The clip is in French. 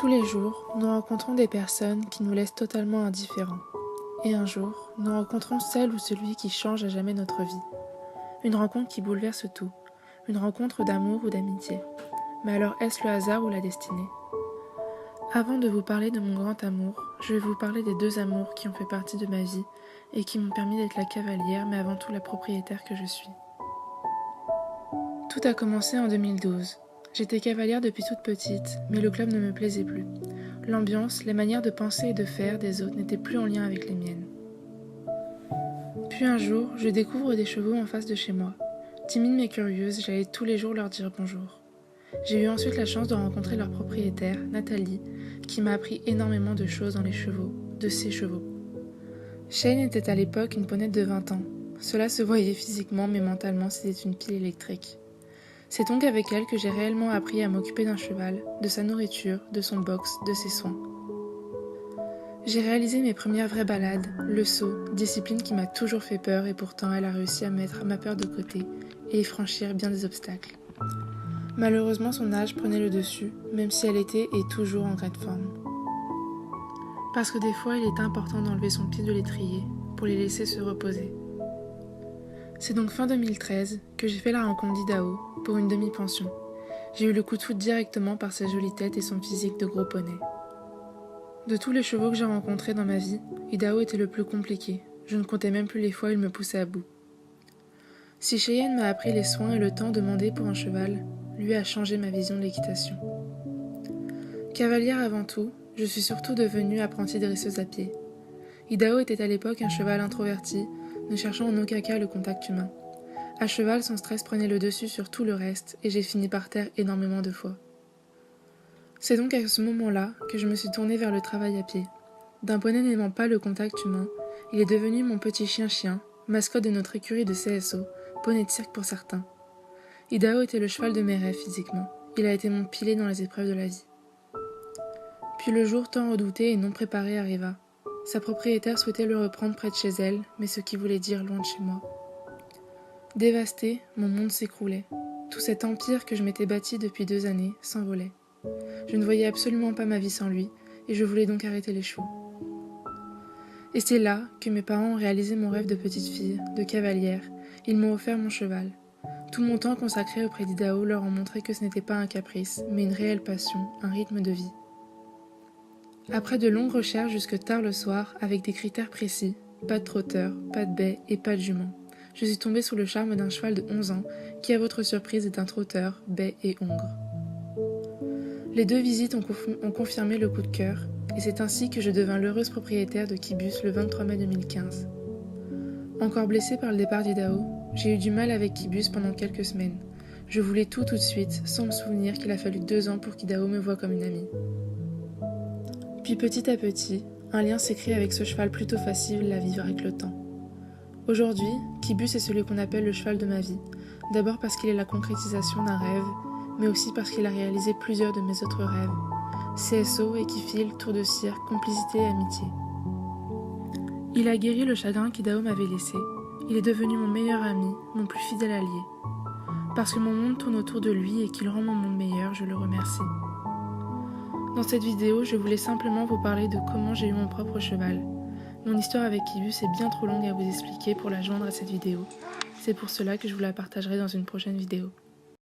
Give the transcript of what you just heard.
Tous les jours, nous rencontrons des personnes qui nous laissent totalement indifférents. Et un jour, nous rencontrons celle ou celui qui change à jamais notre vie. Une rencontre qui bouleverse tout. Une rencontre d'amour ou d'amitié. Mais alors est-ce le hasard ou la destinée ? Avant de vous parler de mon grand amour, je vais vous parler des deux amours qui ont fait partie de ma vie et qui m'ont permis d'être la cavalière, mais avant tout la propriétaire que je suis. Tout a commencé en 2012. J'étais cavalière depuis toute petite, mais le club ne me plaisait plus. L'ambiance, les manières de penser et de faire des autres n'étaient plus en lien avec les miennes. Puis un jour, je découvre des chevaux en face de chez moi. Timide mais curieuse, j'allais tous les jours leur dire bonjour. J'ai eu ensuite la chance de rencontrer leur propriétaire, Nathalie, qui m'a appris énormément de choses dans les chevaux, de ses chevaux. Shane était à l'époque une ponette de 20 ans. Cela se voyait physiquement, mais mentalement, c'était une pile électrique. C'est donc avec elle que j'ai réellement appris à m'occuper d'un cheval, de sa nourriture, de son box, de ses soins. J'ai réalisé mes premières vraies balades, le saut, discipline qui m'a toujours fait peur et pourtant elle a réussi à mettre ma peur de côté et y franchir bien des obstacles. Malheureusement, son âge prenait le dessus, même si elle était et toujours en grande forme. Parce que des fois, il est important d'enlever son pied de l'étrier pour les laisser se reposer. C'est donc fin 2013 que j'ai fait la rencontre d'Idaho pour une demi-pension. J'ai eu le coup de foudre directement par sa jolie tête et son physique de gros poney. De tous les chevaux que j'ai rencontrés dans ma vie, Idaho était le plus compliqué. Je ne comptais même plus les fois où il me poussait à bout. Si Cheyenne m'a appris les soins et le temps demandé pour un cheval, lui a changé ma vision de l'équitation. Cavalière avant tout, je suis surtout devenue apprentie dresseuse à pied. Idaho était à l'époque un cheval introverti, ne cherchant en aucun cas le contact humain. À cheval, son stress prenait le dessus sur tout le reste et j'ai fini par terre énormément de fois. C'est donc à ce moment-là que je me suis tournée vers le travail à pied. D'un poney n'aimant pas le contact humain, il est devenu mon petit chien-chien, mascotte de notre écurie de CSO, poney de cirque pour certains. Idaho était le cheval de mes rêves physiquement. Il a été mon pilier dans les épreuves de la vie. Puis le jour tant redouté et non préparé arriva. Sa propriétaire souhaitait le reprendre près de chez elle, mais ce qui voulait dire loin de chez moi. Dévasté, mon monde s'écroulait. Tout cet empire que je m'étais bâti depuis 2 années s'envolait. Je ne voyais absolument pas ma vie sans lui, et je voulais donc arrêter les chevaux. Et c'est là que mes parents ont réalisé mon rêve de petite fille, de cavalière. Ils m'ont offert mon cheval. Tout mon temps consacré auprès d'Idaho leur a montré que ce n'était pas un caprice, mais une réelle passion, un rythme de vie. Après de longues recherches jusque tard le soir, avec des critères précis, pas de trotteur, pas de baie et pas de jument, je suis tombée sous le charme d'un cheval de 11 ans qui, à votre surprise, est un trotteur, baie et hongre. Les 2 visites ont confirmé le coup de cœur, et c'est ainsi que je devins l'heureuse propriétaire de Kibus le 23 mai 2015. Encore blessée par le départ d'Idaho, j'ai eu du mal avec Kibus pendant quelques semaines. Je voulais tout de suite, sans me souvenir qu'il a fallu 2 ans pour qu'Idaho me voie comme une amie. Puis petit à petit, un lien s'est créé avec ce cheval plutôt facile à vivre avec le temps. Aujourd'hui, Kibus est celui qu'on appelle le cheval de ma vie, d'abord parce qu'il est la concrétisation d'un rêve, mais aussi parce qu'il a réalisé plusieurs de mes autres rêves. CSO, équifile, tour de cirque, complicité et amitié. Il a guéri le chagrin qu'Idaho m'avait laissé. Il est devenu mon meilleur ami, mon plus fidèle allié. Parce que mon monde tourne autour de lui et qu'il rend mon monde meilleur, je le remercie. Dans cette vidéo, je voulais simplement vous parler de comment j'ai eu mon propre cheval. Mon histoire avec Kibus est bien trop longue à vous expliquer pour la joindre à cette vidéo. C'est pour cela que je vous la partagerai dans une prochaine vidéo.